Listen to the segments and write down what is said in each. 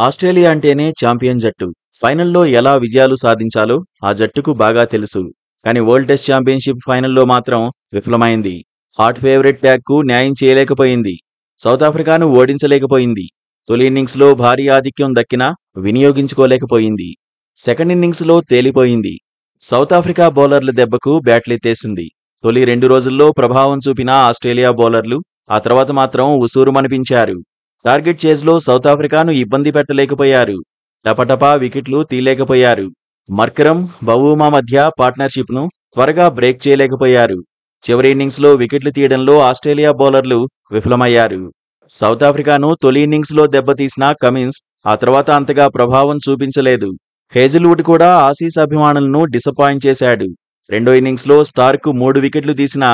Australia అంటేనే champion జట్టు. ఫైనల్లో ఎలా విజయాలు సాధించాలో ఆ జట్టుకు బాగా తెలుసు. కానీ వరల్డ్ టెస్ట్ ఛాంపియన్షిప్ ఫైనల్లో మాత్రం విఫలమైంది. హాట్ ఫేవరెట్ ట్యాగ్కు న్యాయం చేయలేకపోయింది. సౌత్ ఆఫ్రికాను ఓడించలేకపోయింది. తొలి ఇన్నింగ్స్లో భారీ ఆధిక్యం దక్కినా వినియోగించుకోలేకపోయింది. సెకండ్ ఇన్నింగ్స్లో తేలిపోయింది. సౌత్ ఆఫ్రికా బౌలర్ల దెబ్బకు బ్యాట్లెత్తేసింది. తొలి 2 రోజుల్లో ప్రభావం చూపిన ఆస్ట్రేలియా బౌలర్లు ఆ తర్వాత మాత్రం ఉసూరుమనిపించారు. టార్గెట్ చేజ్లో సౌత్ ఆఫ్రికాను ఇబ్బంది పెట్టలేకపోయారు. టపటపా వికెట్లు తీయలేకపోయారు. మర్కరమ్, బవూమా మధ్య పార్ట్నర్షిప్ను త్వరగా బ్రేక్ చేయలేకపోయారు. చివరి ఇన్నింగ్స్లో వికెట్లు తీయడంలో ఆస్ట్రేలియా బౌలర్లు విఫలమయ్యారు. సౌత్ ఆఫ్రికాను తొలి ఇన్నింగ్స్లో దెబ్బతీసిన కమిన్స్ ఆ తర్వాత అంతగా ప్రభావం చూపించలేదు. హేజిల్వుడ్ కూడా ఆసీస్ అభిమానులను డిసప్పాయింట్ చేశాడు. రెండో ఇన్నింగ్స్లో స్టార్కు 3 వికెట్లు తీసినా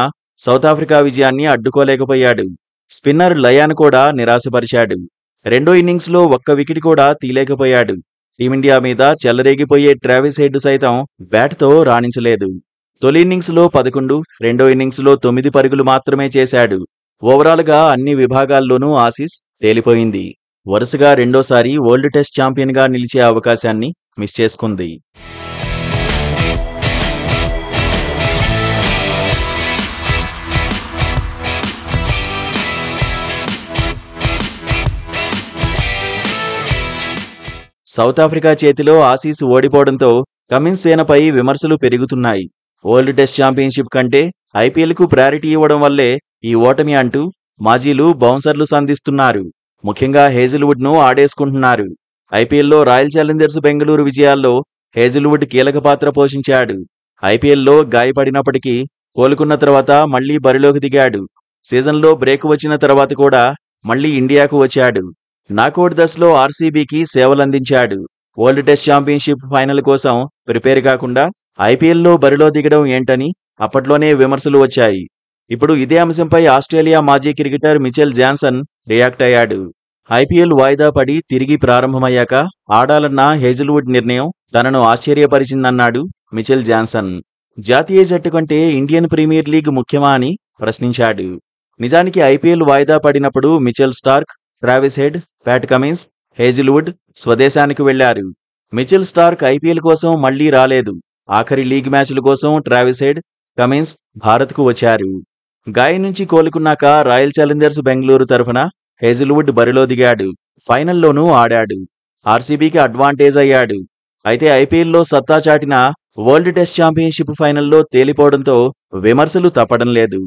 సౌత్ ఆఫ్రికా విజయాన్ని అడ్డుకోలేకపోయాడు. స్పిన్నర్ లయాన్ కూడా నిరాశపరిచాడు. రెండో ఇన్నింగ్స్లో ఒక్క వికెట్ కూడా తీయలేకపోయాడు. టీమిండియా మీద చెలరేగిపోయే ట్రావిస్ హెడ్ సైతం బ్యాట్తో రాణించలేదు. తొలి ఇన్నింగ్స్లో 11, రెండో ఇన్నింగ్స్లో 9 పరుగులు మాత్రమే చేశాడు. ఓవరాల్గా అన్ని విభాగాల్లోనూ ఆసీస్ తేలిపోయింది. వరుసగా రెండోసారి వరల్డ్ టెస్ట్ ఛాంపియన్గా నిలిచే అవకాశాన్ని మిస్ చేసుకుంది. సౌత్ ఆఫ్రికా చేతిలో ఆసీస్ ఓడిపోవడంతో కమిన్స్ సేనపై విమర్శలు పెరుగుతున్నాయి. వరల్డ్ టెస్ట్ ఛాంపియన్షిప్ కంటే ఐపీఎల్కు ప్రయారిటీ ఇవ్వడం వల్లే ఈ ఓటమి అంటూ మాజీలు బౌన్సర్లు సంధిస్తున్నారు. ముఖ్యంగా హేజిల్వుడ్ను ఆడేసుకుంటున్నారు. ఐపీఎల్లో రాయల్ ఛాలెంజర్స్ బెంగళూరు విజయాల్లో హేజిల్వుడ్ కీలక పాత్ర పోషించాడు. ఐపీఎల్లో గాయపడినప్పటికీ కోలుకున్న తర్వాత మళ్లీ బరిలోకి దిగాడు. సీజన్లో బ్రేక్ వచ్చిన తర్వాత కూడా మళ్లీ ఇండియాకు వచ్చాడు. నాకౌట్ దశలో ఆర్సీబీకి సేవలందించాడు. వరల్డ్ టెస్ట్ ఛాంపియన్షిప్ ఫైనల్ కోసం ప్రిపేర్ కాకుండా ఐపీఎల్లో బరిలో దిగడం ఏంటని అప్పట్లోనే విమర్శలు వచ్చాయి. ఇప్పుడు ఇదే అంశంపై ఆస్ట్రేలియా మాజీ క్రికెటర్ మిచెల్ జాన్సన్ రియాక్ట్ అయ్యాడు. ఐపీఎల్ వాయిదా పడి తిరిగి ప్రారంభమయ్యాక ఆడాలన్న హేజిల్వుడ్ నిర్ణయం తనను ఆశ్చర్యపరిచిందన్నాడు మిచెల్ జాన్సన్. జాతీయ జట్టు కంటే ఇండియన్ ప్రీమియర్ లీగ్ ముఖ్యమా అని ప్రశ్నించాడు. నిజానికి ఐపీఎల్ వాయిదా పడినప్పుడు Mitchell Starc, Travis head, Pat Cummins, Hazlewood స్వదేశానికి వెళ్లారు. మిచెల్ స్టార్క్ ఐపీఎల్ కోసం మళ్లీ రాలేదు. ఆఖరి లీగ్ మ్యాచ్ల కోసం ట్రావిస్ హెడ్, కమిన్స్ భారత్కు వచ్చారు. గాయం నుంచి కోలుకున్నాక రాయల్ ఛాలెంజర్స్ బెంగళూరు తరఫున హేజిల్వుడ్ బరిలో దిగాడు. ఫైనల్లోనూ ఆడాడు. ఆర్సీబీకి అడ్వాంటేజ్ అయ్యాడు. అయితే ఐపీఎల్లో సత్తా చాటిన వరల్డ్ టెస్ట్ ఛాంపియన్షిప్ ఫైనల్లో తేలిపోవడంతో విమర్శలు తప్పడం లేదు.